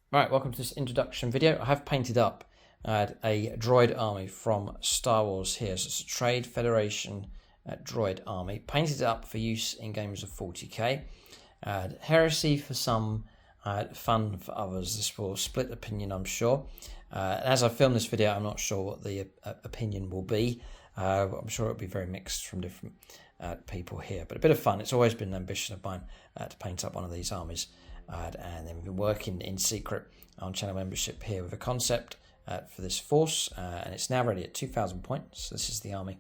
Right, welcome to this introduction video. I have painted up a droid army from Star Wars here. So it's a Trade Federation droid army. Painted it up for use in games of 40k. Heresy for some, fun for others. This will split opinion, I'm sure. As I film this video, I'm not sure what the opinion will be. I'm sure it'll be very mixed from different people here. But a bit of fun. It's always been an ambition of mine to paint up one of these armies. And then we've been working in secret on channel membership here with a concept for this force, and it's now ready at 2,000 points. This is the army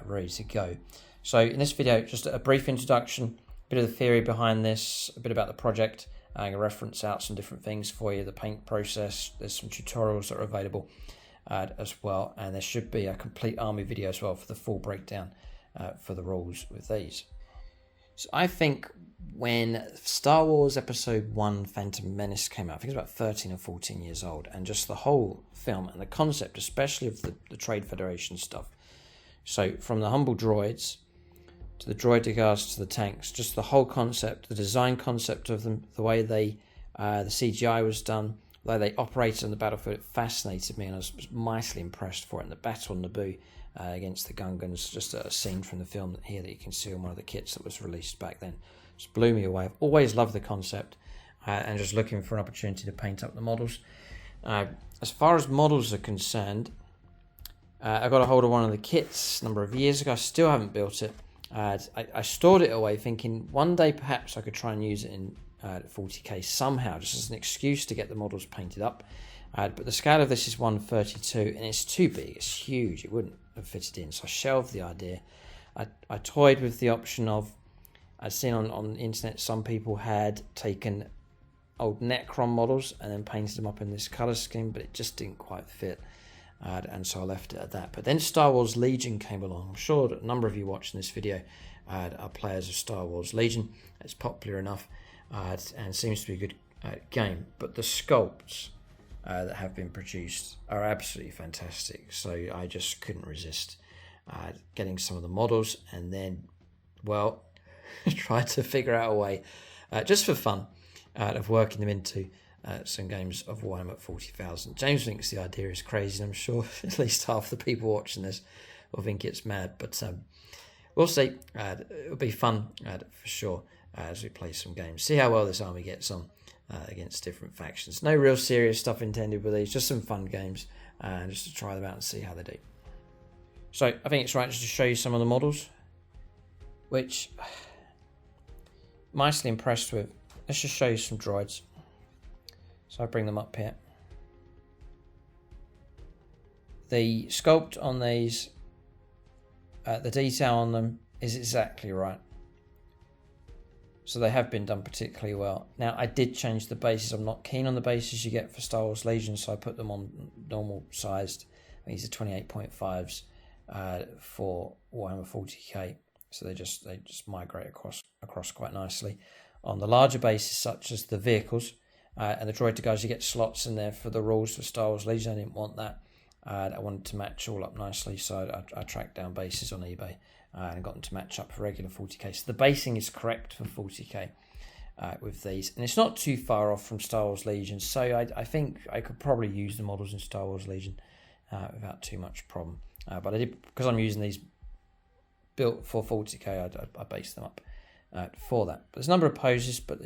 ready to go. So in this video, just a brief introduction, a bit of the theory behind this, a bit about the project. I'm going to reference out some different things for you, the paint process. There's some tutorials that are available as well, and there should be a complete army video as well for the full breakdown for the rules with these. So I think when Star Wars Episode 1 Phantom Menace came out, I think it was about 13 or 14 years old, and just the whole film and the concept, especially of the Trade Federation stuff. So from the humble droids to the droid to the tanks, just the whole concept, the design concept of them, the way the CGI was done, the way they operated on the battlefield, it fascinated me, and I was mightily impressed for it. And the battle on Naboo against the Gungans, just a scene from the film here that you can see on one of the kits that was released back then. Just blew me away. I've always loved the concept and just looking for an opportunity to paint up the models. As far as models are concerned, I got a hold of one of the kits a number of years ago. I still haven't built it. I stored it away thinking one day perhaps I could try and use it in 40k somehow, just as an excuse to get the models painted up. But the scale of this is 132 and it's too big, it's huge, it wouldn't have fitted in. So I shelved the idea. I toyed with the option of, I'd seen on the internet some people had taken old Necron models and then painted them up in this colour scheme, but it just didn't quite fit. And so I left it at that. But then Star Wars Legion came along. I'm sure that a number of you watching this video are players of Star Wars Legion. It's popular enough and seems to be a good game. But the sculpts that have been produced are absolutely fantastic. So I just couldn't resist getting some of the models and then, well, try to figure out a way, just for fun, of working them into some games of Warhammer 40,000. James thinks the idea is crazy, and I'm sure at least half the people watching this will think it's mad, but we'll see. It'll be fun for sure as we play some games. See how well this army gets on against different factions. No real serious stuff intended with these, just some fun games, just to try them out and see how they do. So I think it's right just to show you some of the models, which mightily impressed with. Let's just show you some droids. So I bring them up here. The sculpt on these, the detail on them is exactly right. So they have been done particularly well. Now I did change the bases. I'm not keen on the bases you get for Star Wars Legion, so I put them on normal sized. These are 28.5s for Warhammer 40k. So they just migrate across quite nicely. On the larger bases, such as the vehicles and the droid guys, you get slots in there for the rules for Star Wars Legion. I didn't want that. I wanted to match all up nicely, so I tracked down bases on eBay and got them to match up for regular 40k. So the basing is correct for 40k with these, and it's not too far off from Star Wars Legion. So I think I could probably use the models in Star Wars Legion without too much problem. But I did, because I'm using these built for 40k, I based them up for that. But there's a number of poses, but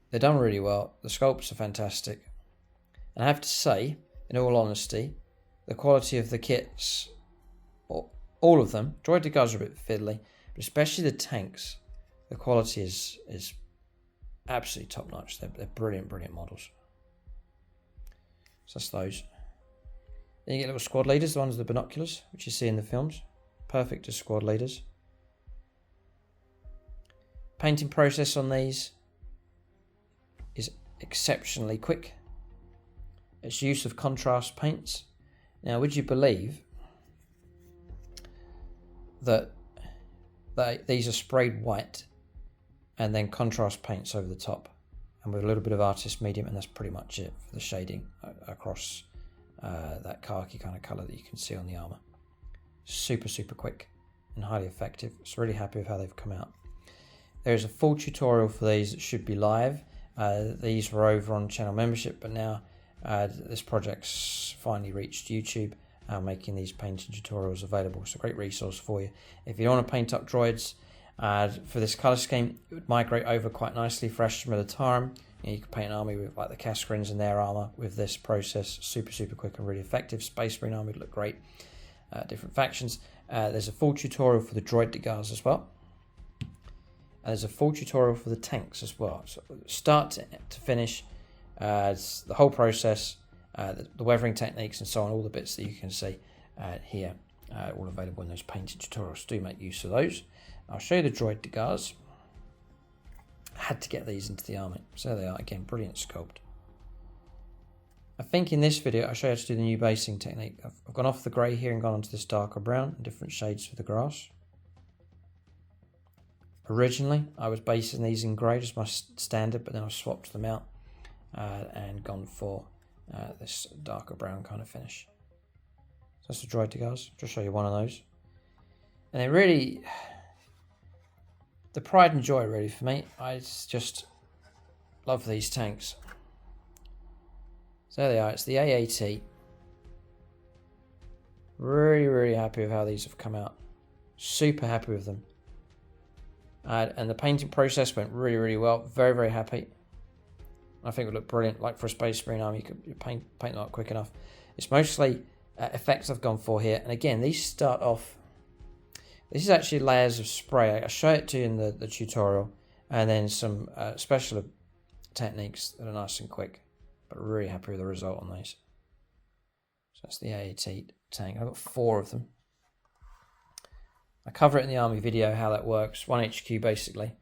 they're done really well. The sculpts are fantastic. And I have to say, in all honesty, the quality of the kits, all of them, droid guys are a bit fiddly, but especially the tanks, the quality is absolutely top notch. They're brilliant models. So that's those. Then you get little squad leaders, the ones with the binoculars, which you see in the films. Perfect as squad leaders. Painting process on these is exceptionally quick. Its use of contrast paints. Now, would you believe that these are sprayed white and then contrast paints over the top, and with a little bit of artist medium, and that's pretty much it for the shading across that khaki kind of colour that you can see on the armour. Super quick and highly effective. So really happy with how they've come out. There's a full tutorial for these that should be live These were over on channel membership, but now this project's finally reached YouTube, making these painting tutorials available. It's a great resource for you. If you don't want to paint up droids for this colour scheme, it would migrate over quite nicely for Astra Militarum. You can paint an army with like the Cascarins and their armour with this process. Super quick and really effective. Space Marine army would look great. Different factions. There's a full tutorial for the Droid Degars as well. And there's a full tutorial for the tanks as well. So start to finish, the whole process, the weathering techniques and so on, all the bits that you can see here, all available in those painted tutorials. Do make use of those. I'll show you the Droid Degars. Had to get these into the army. So there they are, again, brilliant sculpt. I think in this video I'll show you how to do the new basing technique. I've gone off the grey here and gone onto this darker brown, different shades for the grass. Originally I was basing these in grey, just my standard, but then I've swapped them out and gone for this darker brown kind of finish. So that's the Droid Degars. Just show you one of those. And then really, the pride and joy really for me, I just love these tanks. So there they are, it's the AAT. Really happy with how these have come out. Super happy with them. And the painting process went really well. Very happy. I think it would look brilliant. Like for a Space Marine army, you could paint them up quick enough. It's mostly effects I've gone for here. And again, these start off. This is actually layers of spray. I'll show it to you in the tutorial. And then some special techniques that are nice and quick. But really happy with the result on these. So that's the AAT tank. I've got 4 of them. I cover it in the army video how that works. 1 HQ basically.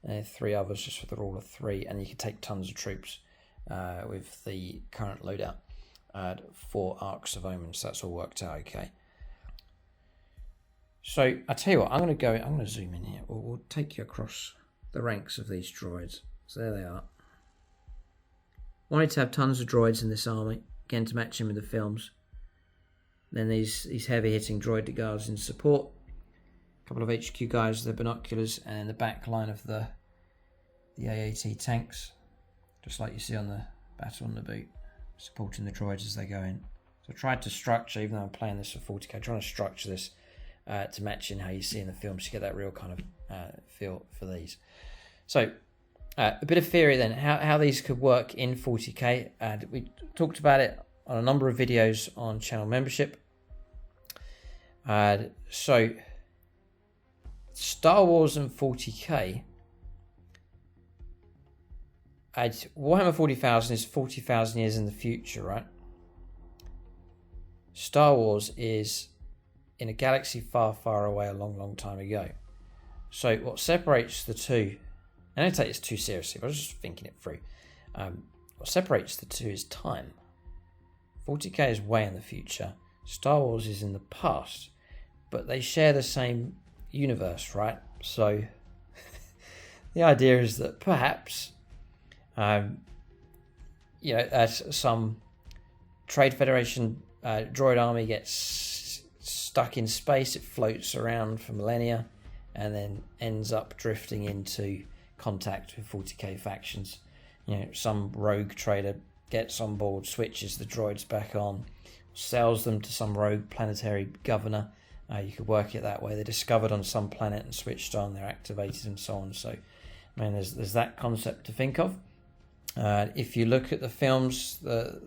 And 3 others just for the rule of 3. And you can take tons of troops with the current loadout. 4 Arcs of Omen. So that's all worked out okay. So I tell you what, I'm going to zoom in here. We'll take you across the ranks of these droids. So there they are. Wanted to have tons of droids in this army, again to match in with the films. Then these heavy hitting Droid Degars in support. A couple of HQ guys with the binoculars, and the back line of the AAT tanks, just like you see on the Battle on the Boot, supporting the droids as they go in. So I tried to structure, even though I'm playing this for 40k, I'm trying to structure this to match in how you see in the films to get that real kind of feel for these. So a bit of theory then, how these could work in 40k. And we talked about it on a number of videos on channel membership. So Star Wars and 40k, Warhammer 40,000 is 40,000 years in the future, right? Star Wars is in a galaxy far away, a long time ago. So what separates the two, and I don't take this too seriously, but I was just thinking it through. What separates the two is time. 40k is way in the future. Star Wars is in the past, but they share the same universe, right? So the idea is that perhaps, as some Trade Federation droid army gets stuck in space, it floats around for millennia, and then ends up drifting into contact with 40k factions. Some rogue trader gets on board, switches the droids back on, sells them to some rogue planetary governor. You could work it that way. They're discovered on some planet and switched on, they're activated and so on. So, there's that concept to think of. If you look at the films, the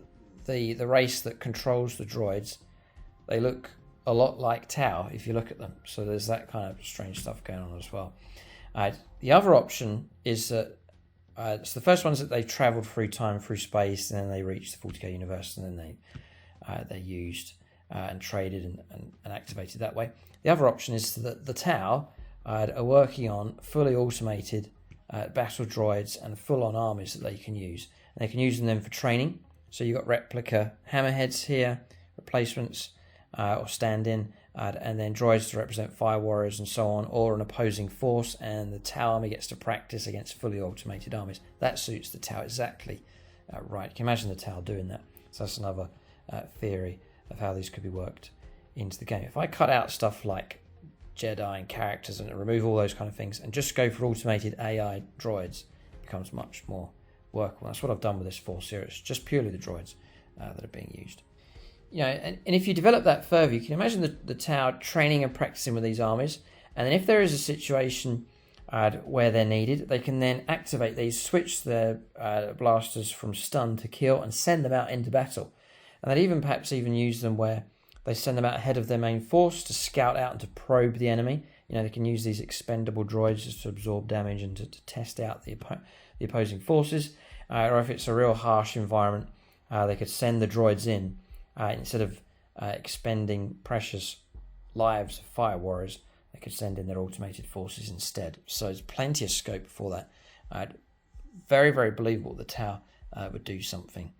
race that controls the droids, they look a lot like Tau if you look at them. So there's that kind of strange stuff going on as well. The other option is that so the first one's that they travelled through time, through space, and then they reached the 40k universe, and then they're used and traded and activated that way. The other option is that the Tau are working on fully automated battle droids and full-on armies that they can use. And they can use them then for training. So you've got replica hammerheads here, replacements or stand-in, and then droids to represent fire warriors and so on, or an opposing force, and the Tau army gets to practice against fully automated armies. That suits the Tau exactly right. You can imagine the Tau doing that. So that's another theory of how these could be worked into the game. If I cut out stuff like Jedi and characters and remove all those kind of things and just go for automated AI droids, it becomes much more workable. That's what I've done with this force here. It's just purely the droids that are being used. You know, and if you develop that further, you can imagine the Tau training and practicing with these armies. And then if there is a situation where they're needed, they can then activate these, switch their blasters from stun to kill, and send them out into battle. And they'd even perhaps even use them where they send them out ahead of their main force to scout out and to probe the enemy. You know, they can use these expendable droids just to absorb damage and to test out the opposing forces. Or if it's a real harsh environment, they could send the droids in instead of expending precious lives of fire warriors. They could send in their automated forces instead. So there's plenty of scope for that. Very, very believable the Tau would do something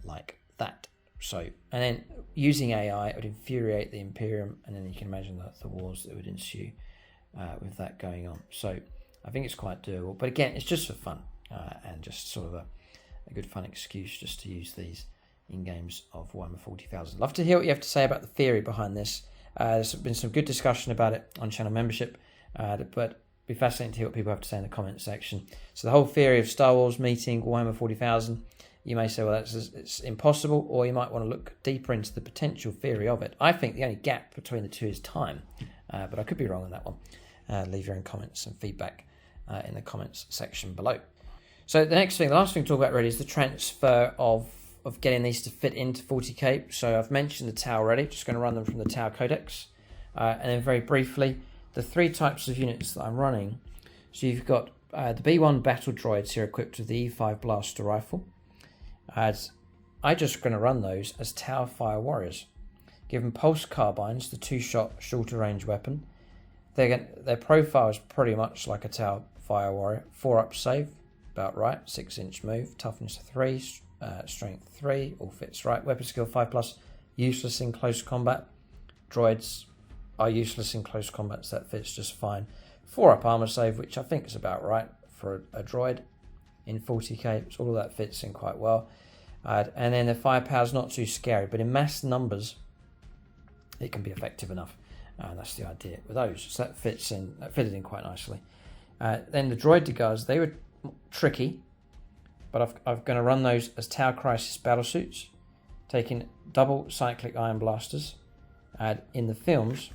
like that. So, and then using AI, it would infuriate the Imperium, and then you can imagine the wars that would ensue with that going on. So I think it's quite doable. But again, it's just for fun and just sort of a good fun excuse just to use these in games of Warhammer 40,000. Love to hear what you have to say about the theory behind this. There's been some good discussion about it on channel membership, but it'd be fascinating to hear what people have to say in the comments section. So the whole theory of Star Wars meeting Warhammer 40,000, you may say, well, it's impossible, or you might want to look deeper into the potential theory of it. I think the only gap between the two is time, but I could be wrong on that one. Leave your own comments and feedback in the comments section below. So the last thing to talk about really is the transfer of getting these to fit into 40k. So I've mentioned the Tau already, just going to run them from the Tau Codex. And then very briefly, the three types of units that I'm running. So you've got the B1 battle droids here equipped with the E5 blaster rifle. I'm just going to run those as Tau fire warriors. Give them pulse carbines, the 2-shot shorter range weapon. Their profile is pretty much like a Tau fire warrior. 4-up save, about right, 6-inch move, toughness 3, strength 3, all fits right. Weapon skill 5+, useless in close combat. Droids are useless in close combat, so that fits just fine. 4-up armor save, which I think is about right for a droid in 40k, so all of that fits in quite well. And then the firepower is not too scary, but in mass numbers, it can be effective enough. That's the idea with those. So that fitted in quite nicely. Then the droid Degars, they were tricky, but I'm going to run those as Tau Crisis battlesuits, taking double cyclic iron blasters. In the films,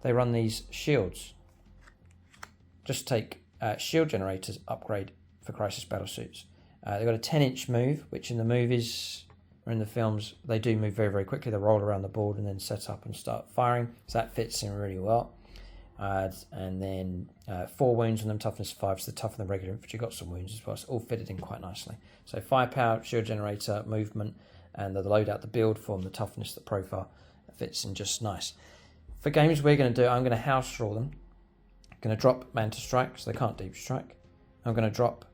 they run these shields. Just take shield generators upgrade for Crisis battlesuits. They've got a 10-inch move, which in the movies or in the films, they do move very, very quickly. They roll around the board and then set up and start firing. So that fits in really well. And then 4 wounds on them, toughness 5, so they're tougher than regular infantry. Got some wounds as well, so all fitted in quite nicely. So firepower, shield generator, movement, and the loadout, the build form, the toughness, the profile, fits in just nice. For games we're going to do, I'm going to house roll them. I'm going to drop Manta Strike, so they can't deep strike. I'm going to drop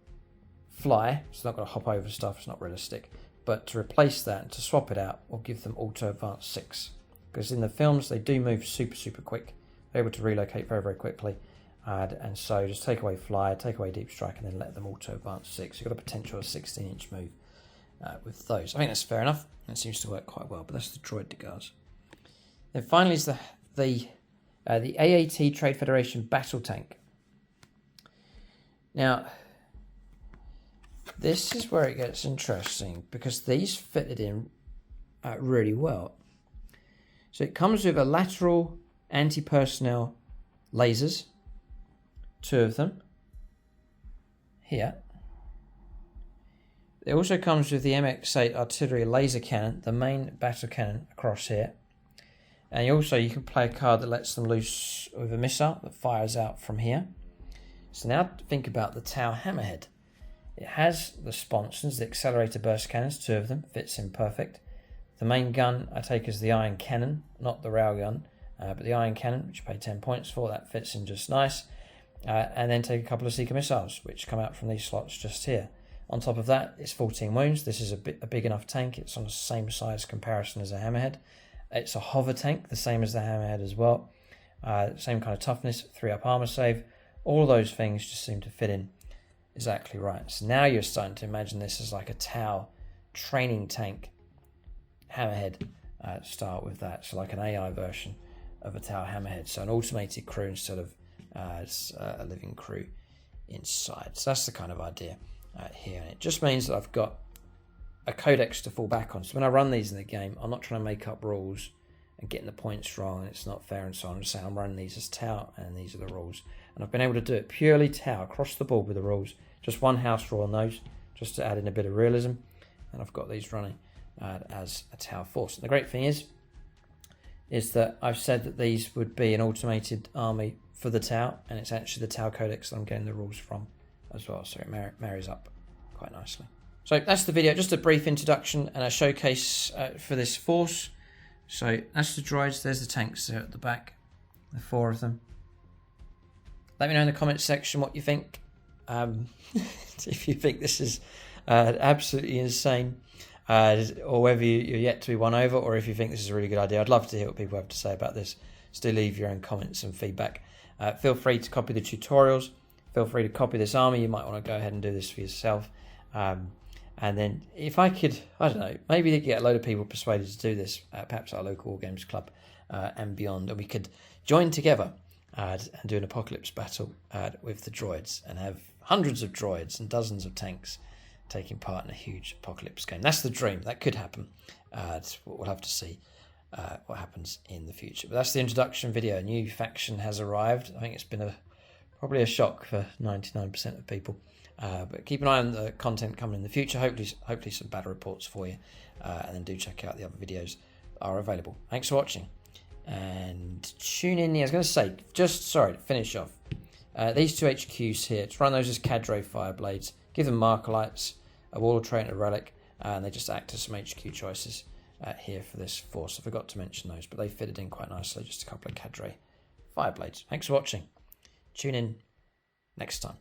Fly, so they're not going to hop over stuff, it's not realistic. But to replace that and to swap it out, we'll give them Auto Advance 6. Because in the films, they do move super, super quick. They're able to relocate very, very quickly. And so just take away Fly, take away Deep Strike, and then let them Auto Advance 6. You've got a potential of 16-inch move with those. I think that's fair enough. It seems to work quite well, but that's the Droid Degars. Then finally is the AAT Trade Federation Battle Tank. Now, this is where it gets interesting because these fitted in really well. So it comes with a lateral anti-personnel lasers, 2 of them here. It also comes with the MX-8 artillery laser cannon, the main battle cannon across here. And you can play a card that lets them loose with a missile that fires out from here. So now think about the Tau Hammerhead. It has the sponsons, the accelerator burst cannons, 2 of them, fits in perfect. The main gun I take is the iron cannon, not the railgun, but the iron cannon, which you pay 10 points for, that fits in just nice. And then take a couple of Seeker missiles, which come out from these slots just here. On top of that, it's 14 wounds. This is a big enough tank. It's on the same size comparison as a Hammerhead. It's a hover tank, the same as the Hammerhead as well. Same kind of toughness, 3-up armor save. All of those things just seem to fit in exactly right. So now you're starting to imagine this as like a Tau training tank Hammerhead start with that. So like an AI version of a Tau Hammerhead. So an automated crew instead of a living crew inside. So that's the kind of idea here. And it just means that I've got a codex to fall back on. So when I run these in the game, I'm not trying to make up rules and getting the points wrong, and it's not fair and so on. I'm just saying I'm running these as Tau, and these are the rules. And I've been able to do it purely Tau, across the board with the rules. Just one house rule on those, just to add in a bit of realism. And I've got these running as a Tau force. And the great thing is that I've said that these would be an automated army for the Tau, and it's actually the Tau codex that I'm getting the rules from as well. So it marries up quite nicely. So that's the video, just a brief introduction and a showcase for this force. So that's the droids, there's the tanks there at the back, the 4 of them. Let me know in the comments section what you think. If you think this is absolutely insane, or whether you're yet to be won over, or if you think this is a really good idea. I'd love to hear what people have to say about this. Still leave your own comments and feedback. Feel free to copy the tutorials. Feel free to copy this army. You might want to go ahead and do this for yourself. And then if I could, I don't know, maybe they get a load of people persuaded to do this, perhaps our local War Games Club and beyond, and we could join together and do an apocalypse battle with the droids and have hundreds of droids and dozens of tanks taking part in a huge apocalypse game. That's the dream. That could happen. We'll have to see what happens in the future. But that's the introduction video. A new faction has arrived. I think it's been probably a shock for 99% of people. But keep an eye on the content coming in the future. Hopefully some battle reports for you. And then do check out the other videos that are available. Thanks for watching. And tune in. I was going to say, to finish off. These 2 HQs here, to run those as Cadre Fireblades. Give them Marker Lights, a Wall of Trait and a Relic. And they just act as some HQ choices here for this force. I forgot to mention those, but they fitted in quite nicely. Just a couple of Cadre Fireblades. Thanks for watching. Tune in next time.